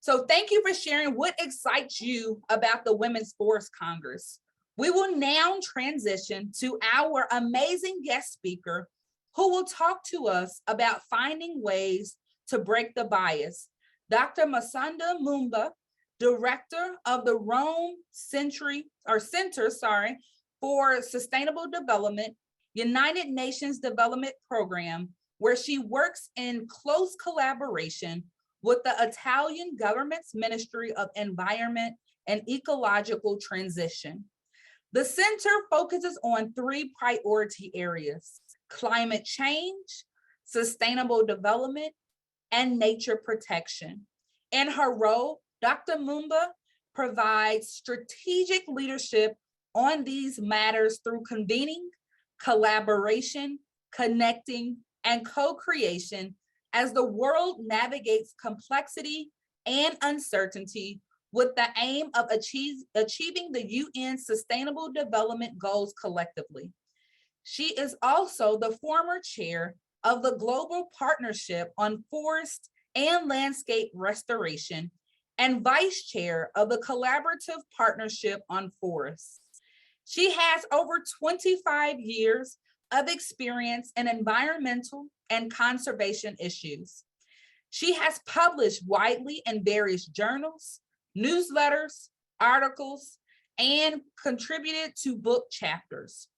So thank you for sharing what excites you about the Women's Forest Congress. We will now transition to our amazing guest speaker who will talk to us about finding ways to break the bias. Dr. Musonda Mumba, director of the Rome Center for Sustainable Development, United Nations Development Program, where she works in close collaboration with the Italian government's Ministry of Environment and Ecological Transition. The center focuses on three priority areas: climate change, sustainable development, and nature protection. In her role, Dr. Mumba provides strategic leadership on these matters through convening, collaboration, connecting, and co-creation as the world navigates complexity and uncertainty with the aim of achieving the UN Sustainable Development Goals collectively. She is also the former chair of the Global Partnership on Forest and Landscape Restoration and vice chair of the Collaborative Partnership on Forests. She has over 25 years of experience in environmental and conservation issues. She has published widely in various journals, newsletters, articles, and contributed to book chapters.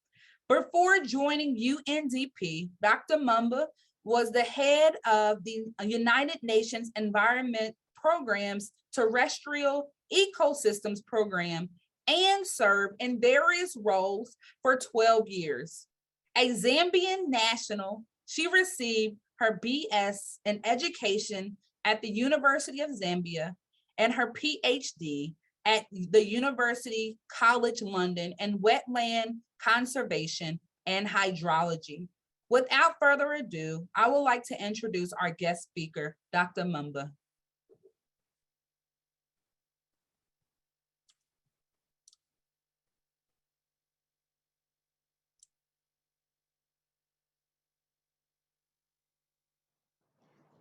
Before joining UNDP, Dr. Mumba was the head of the United Nations Environment Program's Terrestrial Ecosystems Program and served in various roles for 12 years. A Zambian national, she received her BS in education at the University of Zambia and her PhD at the University College London in wetland conservation and hydrology. Without further ado, I would like to introduce our guest speaker, Dr. Mumba.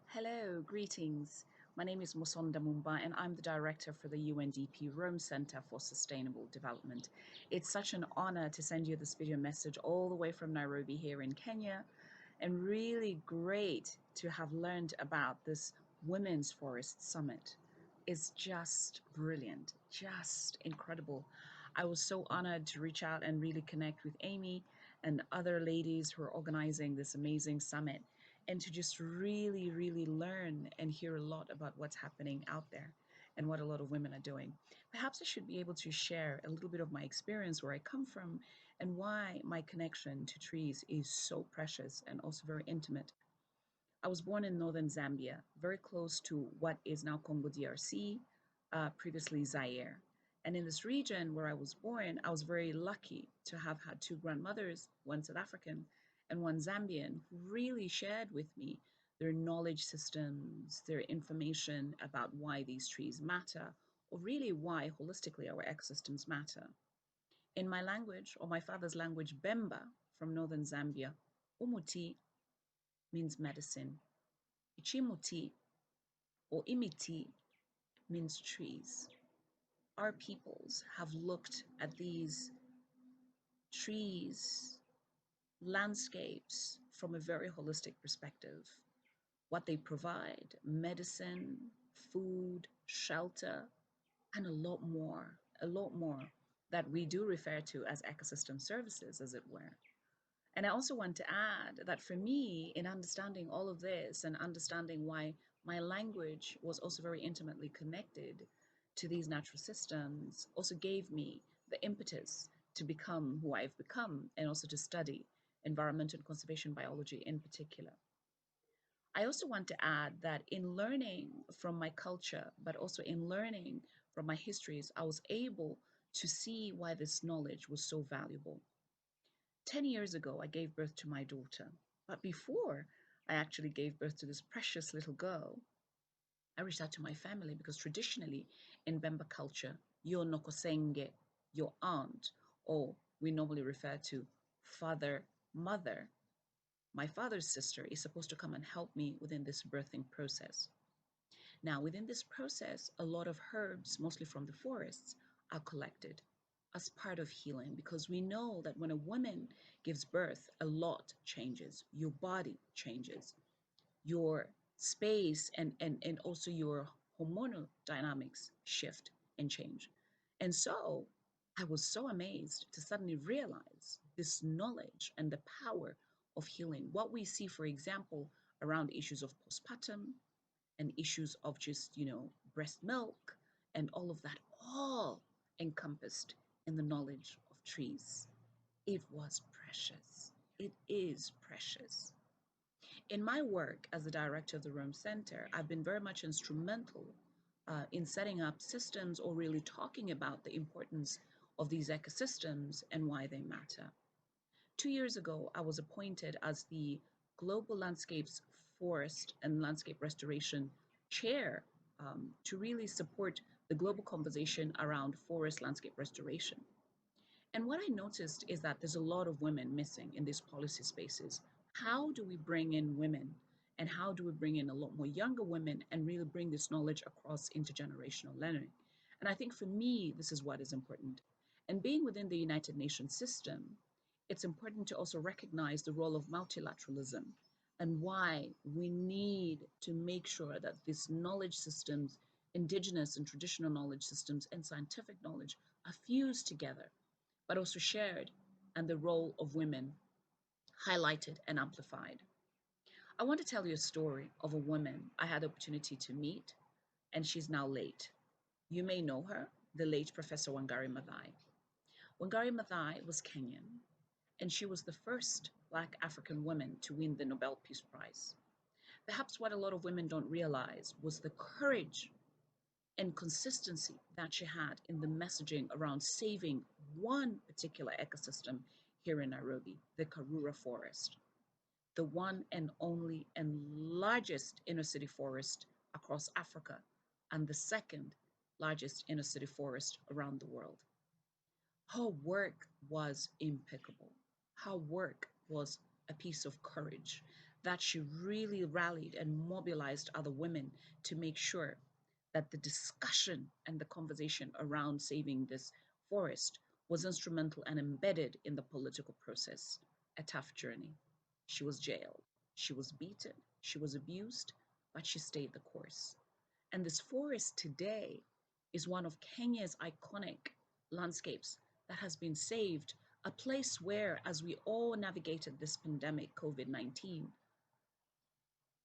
Hello, greetings. My name is Musonda Mumba, and I'm the director for the UNDP Rome Center for Sustainable Development. It's such an honor to send you this video message all the way from Nairobi here in Kenya, and really great to have learned about this Women's Forest Summit. It's just brilliant, just incredible. I was so honored to reach out and really connect with Amy and other ladies who are organizing this amazing summit, and to just really, really learn and hear a lot about what's happening out there and what a lot of women are doing. Perhaps I should be able to share a little bit of my experience, where I come from, and why my connection to trees is so precious and also very intimate. I was born in northern Zambia, very close to what is now Congo DRC, previously Zaire. And in this region where I was born, I was very lucky to have had two grandmothers, one South African and one Zambian, who really shared with me their knowledge systems, their information about why these trees matter, or really why holistically our ecosystems matter. In my language, or my father's language, Bemba, from northern Zambia, umuti means medicine. Ichimuti or imiti means trees. Our peoples have looked at these trees, landscapes from a very holistic perspective. What they provide: medicine, food, shelter, and a lot more that we do refer to as ecosystem services, as it were. And I also want to add that for me, in understanding all of this and understanding why my language was also very intimately connected to these natural systems, also gave me the impetus to become who I've become and also to study environmental and conservation biology in particular. I also want to add that in learning from my culture, but also in learning from my histories, I was able to see why this knowledge was so valuable. 10 years ago, I gave birth to my daughter. But before I actually gave birth to this precious little girl, I reached out to my family, because traditionally in Bemba culture, your nokosenge, your aunt, or we normally refer to father, mother, my father's sister, is supposed to come and help me within this birthing process. Now, within this process, a lot of herbs, mostly from the forests, are collected as part of healing because we know that when a woman gives birth, a lot changes. Your body changes, your space and also your hormonal dynamics shift and change. And so I was so amazed to suddenly realize this knowledge and the power of healing. What we see, for example, around issues of postpartum and issues of just, breast milk and all of that, all encompassed in the knowledge of trees. It was precious. It is precious. In my work as the director of the Rome Center, I've been very much instrumental in setting up systems or really talking about the importance of these ecosystems and why they matter. 2 years ago, I was appointed as the Global Landscapes Forest and Landscape Restoration Chair to really support the global conversation around forest landscape restoration. And what I noticed is that there's a lot of women missing in these policy spaces. How do we bring in women? And how do we bring in a lot more younger women and really bring this knowledge across intergenerational learning? And I think for me, this is what is important. And being within the United Nations system, it's important to also recognize the role of multilateralism and why we need to make sure that these knowledge systems, indigenous and traditional knowledge systems, and scientific knowledge are fused together but also shared, and the role of women highlighted and amplified. I want to tell you a story of a woman I had the opportunity to meet, and she's now late. You may know her, the late Professor Wangari Maathai. Wangari Maathai was Kenyan, and she was the first Black African woman to win the Nobel Peace Prize. Perhaps what a lot of women don't realize was the courage and consistency that she had in the messaging around saving one particular ecosystem here in Nairobi, the Karura Forest, the one and only and largest inner city forest across Africa, and the second largest inner city forest around the world. Her work was impeccable. Her work was a piece of courage that she really rallied and mobilized other women to make sure that the discussion and the conversation around saving this forest was instrumental and embedded in the political process. A tough journey. She was jailed, she was beaten, she was abused, but she stayed the course. And this forest today is one of Kenya's iconic landscapes that has been saved, a place where, as we all navigated this pandemic, COVID-19,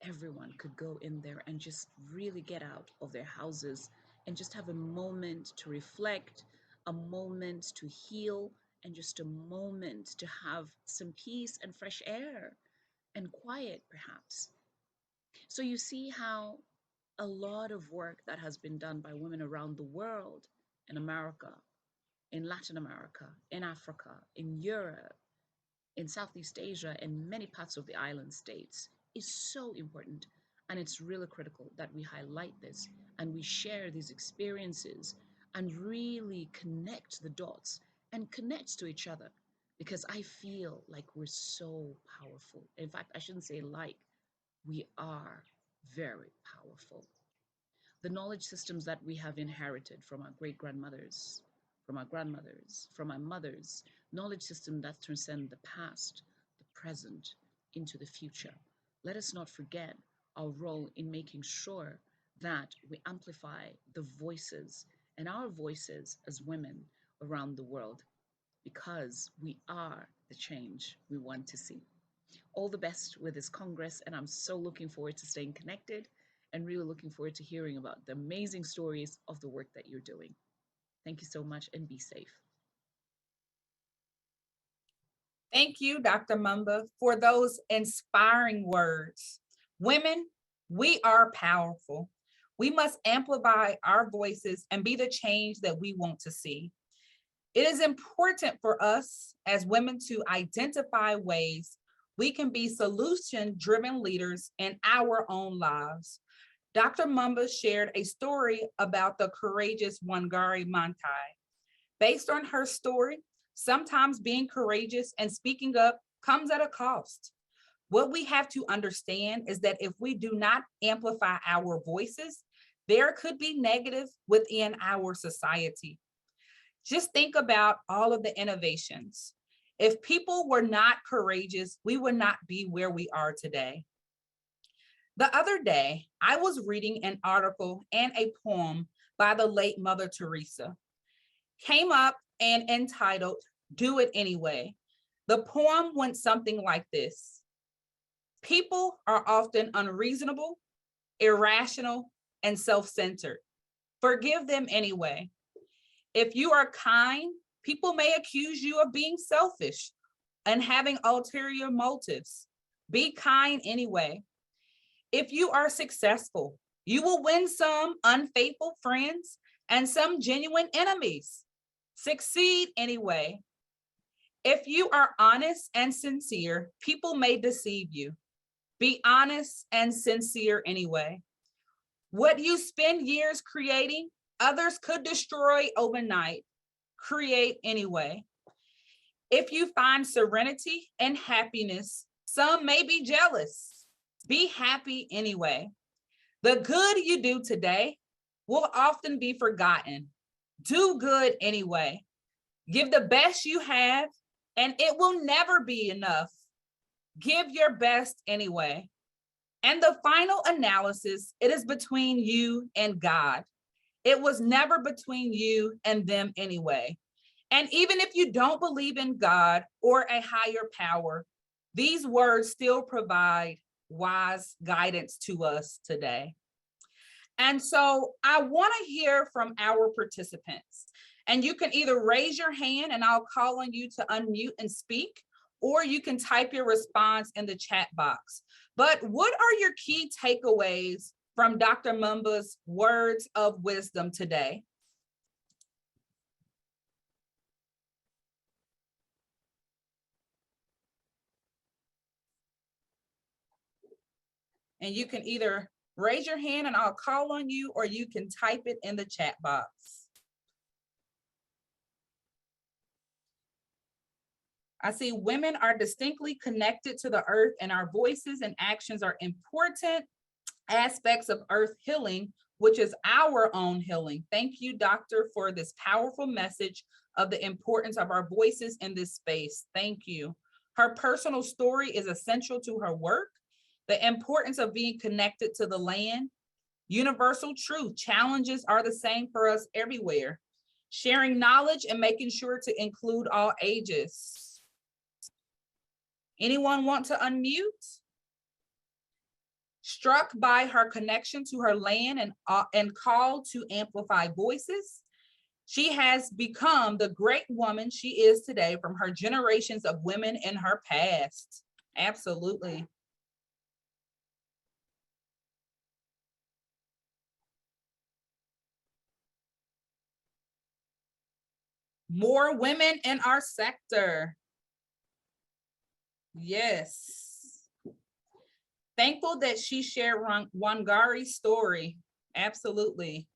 everyone could go in there and just really get out of their houses and just have a moment to reflect, a moment to heal, and just a moment to have some peace and fresh air and quiet, perhaps. So you see how a lot of work that has been done by women around the world, in America, in Latin America, in Africa, in Europe, in Southeast Asia, and many parts of the island states is so important. And it's really critical that we highlight this and we share these experiences and really connect the dots and connect to each other because I feel like we're so powerful. In fact, I shouldn't say like, we are very powerful. The knowledge systems that we have inherited from our great grandmothers, from our grandmothers, from our mothers, knowledge system that transcend the past, the present, into the future. Let us not forget our role in making sure that we amplify the voices and our voices as women around the world because we are the change we want to see. All the best with this Congress, and I'm so looking forward to staying connected and really looking forward to hearing about the amazing stories of the work that you're doing. Thank you so much and be safe. Thank you, Dr. Mumba, for those inspiring words. Women, we are powerful. We must amplify our voices and be the change that we want to see. It is important for us as women to identify ways we can be solution-driven leaders in our own lives. Dr. Mumba shared a story about the courageous Wangari Maathai. Based on her story, sometimes being courageous and speaking up comes at a cost. What we have to understand is that if we do not amplify our voices, there could be negative within our society. Just think about all of the innovations. If people were not courageous, we would not be where we are today. The other day, I was reading an article and a poem by the late Mother Teresa. Came up and entitled, Do It Anyway. The poem went something like this. People are often unreasonable, irrational, and self-centered. Forgive them anyway. If you are kind, people may accuse you of being selfish and having ulterior motives. Be kind anyway. If you are successful, you will win some unfaithful friends and some genuine enemies. Succeed anyway. If you are honest and sincere, people may deceive you. Be honest and sincere anyway. What you spend years creating, others could destroy overnight. Create anyway. If you find serenity and happiness, some may be jealous. Be happy anyway. The good you do today will often be forgotten. Do good anyway. Give the best you have, and it will never be enough. Give your best anyway. And the final analysis, it is between you and God. It was never between you and them anyway. And even if you don't believe in God or a higher power, these words still provide wise guidance to us today. And so I want to hear from our participants. And you can either raise your hand and I'll call on you to unmute and speak, or you can type your response in the chat box. But what are your key takeaways from Dr. Mumba's words of wisdom today? And you can either raise your hand and I'll call on you, or you can type it in the chat box. I see women are distinctly connected to the earth, and our voices and actions are important aspects of earth healing, which is our own healing. Thank you, Doctor, for this powerful message of the importance of our voices in this space. Thank you. Her personal story is essential to her work. The importance of being connected to the land. Universal truth. Challenges are the same for us everywhere. Sharing knowledge and making sure to include all ages. Anyone want to unmute? Struck by her connection to her land and called to amplify voices. She has become the great woman she is today from her generations of women in her past. Absolutely. More women in our sector. Yes. Thankful that she shared Wangari's story. Absolutely.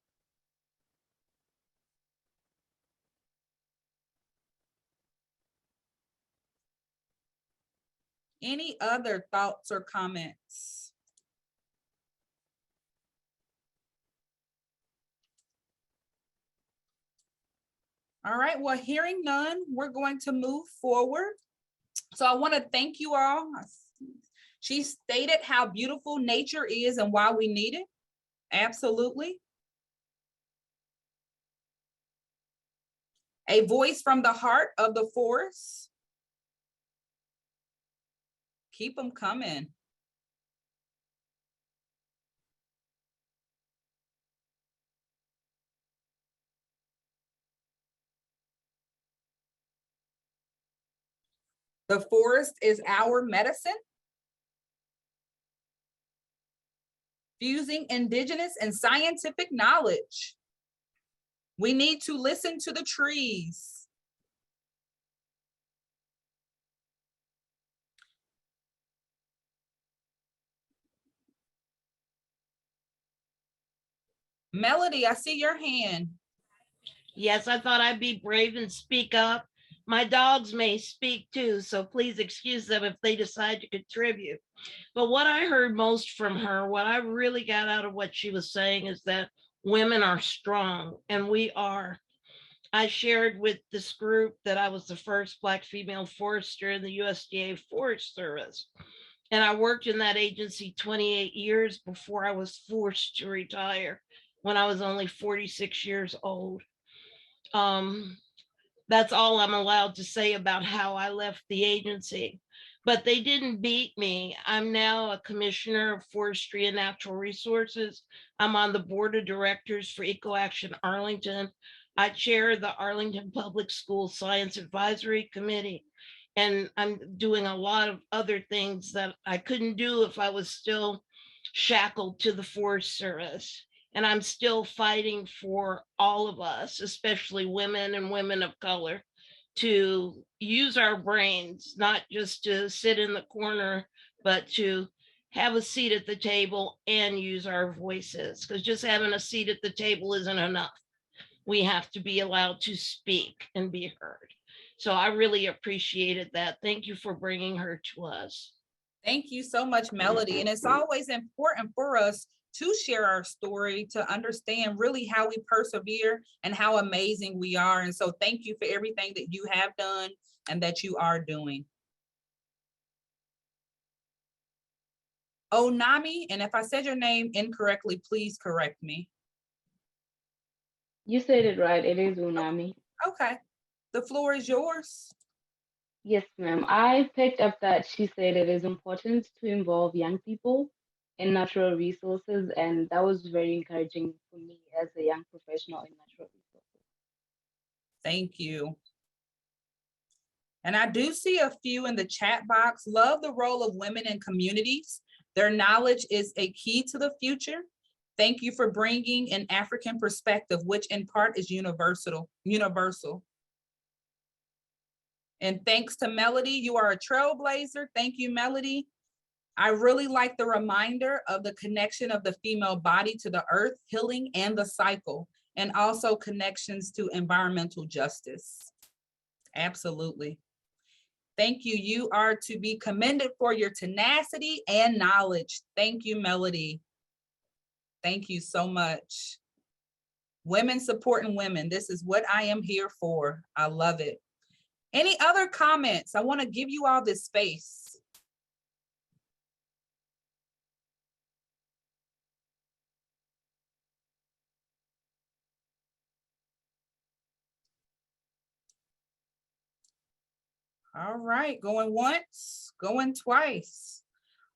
Any other thoughts or comments? All right, well, hearing none, we're going to move forward. So I want to thank you all. She stated how beautiful nature is and why we need it. Absolutely. A voice from the heart of the forest. Keep them coming. The forest is our medicine. Fusing indigenous and scientific knowledge. We need to listen to the trees. Melody, I see your hand. Yes, I thought I'd be brave and speak up. My dogs may speak too, so please excuse them if they decide to contribute. But what I heard most from her, what I really got out of what she was saying is that women are strong, and we are. I shared with this group that I was the first Black female forester in the USDA Forest Service. And I worked in that agency 28 years before I was forced to retire when I was only 46 years old. That's all I'm allowed to say about how I left the agency. But they didn't beat me. I'm now a commissioner of forestry and natural resources. I'm on the board of directors for EcoAction Arlington. I chair the Arlington Public School Science Advisory Committee. And I'm doing a lot of other things that I couldn't do if I was still shackled to the Forest Service. And I'm still fighting for all of us, especially women and women of color, to use our brains, not just to sit in the corner, but to have a seat at the table and use our voices, because just having a seat at the table isn't enough. We have to be allowed to speak and be heard. So I really appreciated that. Thank you for bringing her to us. Thank you so much, Melody. And it's always important for us to share our story, to understand really how we persevere and how amazing we are. And so thank you for everything that you have done and that you are doing. Onami, and if I said your name incorrectly, please correct me. You said it right. It is Unami. Okay, the floor is yours. Yes, ma'am. I picked up that she said it is important to involve young people in natural resources, and that was very encouraging for me as a young professional in natural resources. Thank you. And I do see a few in the chat box. Love the role of women in communities. Their knowledge is a key to the future. Thank you for bringing an African perspective, which in part is universal. And thanks to Melody, you are a trailblazer. Thank you, Melody. I really like the reminder of the connection of the female body to the earth, healing, and the cycle, and also connections to environmental justice. Absolutely. Thank you. You are to be commended for your tenacity and knowledge. Thank you, Melody. Thank you so much. Women supporting women. This is what I am here for. I love it. Any other comments? I want to give you all this space. All right, going once, going twice.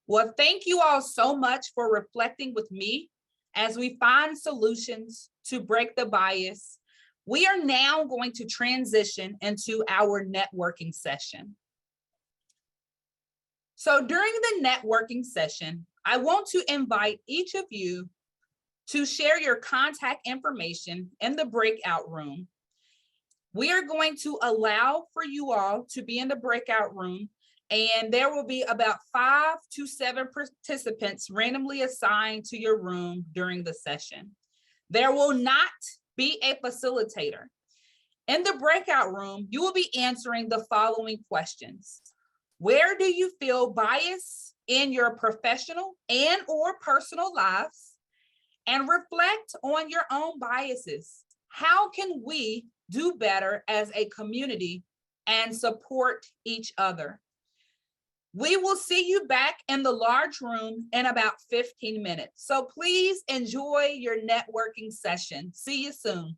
Well, thank you all so much for reflecting with me as we find solutions to break the bias. We are now going to transition into our networking session. So during the networking session, I want to invite each of you to share your contact information in the breakout room. We are going to allow for you all to be in the breakout room, and there will be about 5 to 7 participants randomly assigned to your room during the session. There will not be a facilitator. In the breakout room, you will be answering the following questions. Where do you feel bias in your professional and or personal lives? And reflect on your own biases. How can we do better as a community and support each other? We will see you back in the large room in about 15 minutes. So please enjoy your networking session. See you soon.